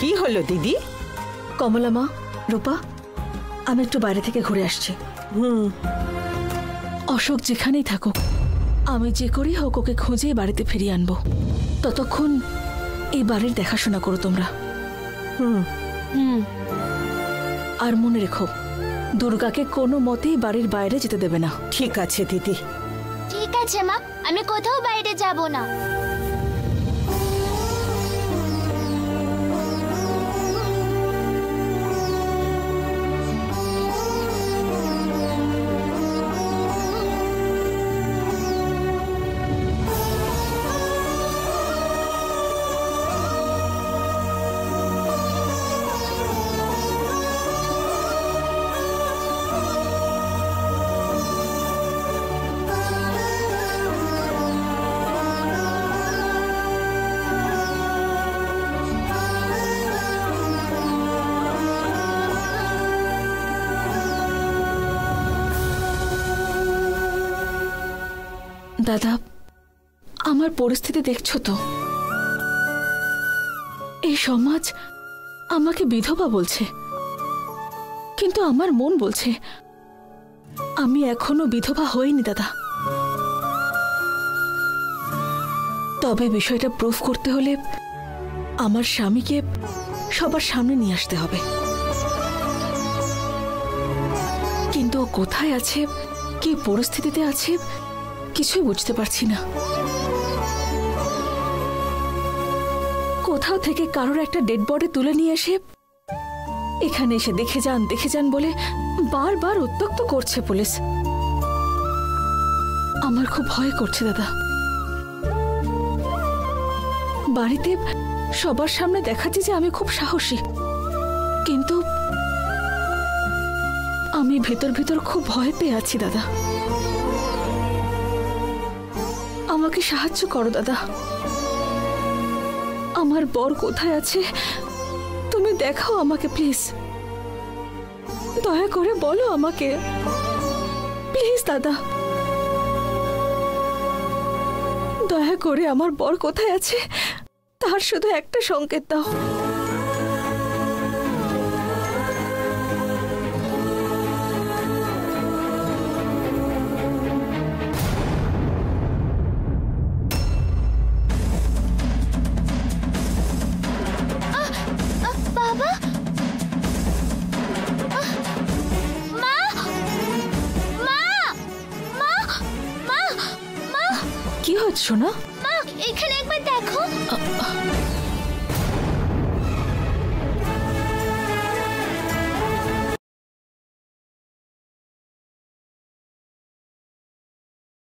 কি হলো দিদি? কমলা মা, রূপা, আমি একটু বাইরে থেকে ঘুরে আসছি। অশোক যেখানেই থাকুক, আমি যে করি হোক ওকে খুঁজে বাড়িতে ফিরিয়ে আনবো। ততক্ষণ এই বাড়ির দেখাশোনা করো তোমরা। আর মনে রেখো, দুর্গাকে কোনো মতেই বাড়ির বাইরে যেতে দেবে না। ঠিক আছে দিদি। ঠিক আছে মা, আমি কোথাও বাইরে যাব না। দাদা, আমার পরিস্থিতি দেখছো তো? এই সমাজ আমাকে বিধবা বলছে, কিন্তু আমার মন বলছে আমি এখনো বিধবা হইনি দাদা। তবে বিষয়টা প্রুফ করতে হলে আমার স্বামীকে সবার সামনে নিয়ে আসতে হবে। কিন্তু ও কোথায় আছে, কি পরিস্থিতিতে আছে, কিছুই বুঝতে পারছি না। কোথাও থেকে কারোর একটা ডেড বডি তুলে নিয়ে এসে এখানে এসে দেখে যান বলে বারবার উত্ত্যক্ত করছে পুলিশ। আমার খুব ভয় করছে দাদা। বাড়িতে সবার সামনে দেখাচ্ছি যে আমি খুব সাহসী, কিন্তু আমি ভেতর ভেতর খুব ভয় পেয়ে আছি দাদা। আমাকে সাহায্য করো দাদা। আমার বর কোথায় আছে তুমি দেখাও আমাকে, প্লিজ। দয়া করে বলো আমাকে, প্লিজ দাদা। দয়া করে আমার বর কোথায় আছে তার শুধু একটা সংকেত দাও। বাবা, মা, মা, মা, মা, মা। কি হচ্ছে সোনা?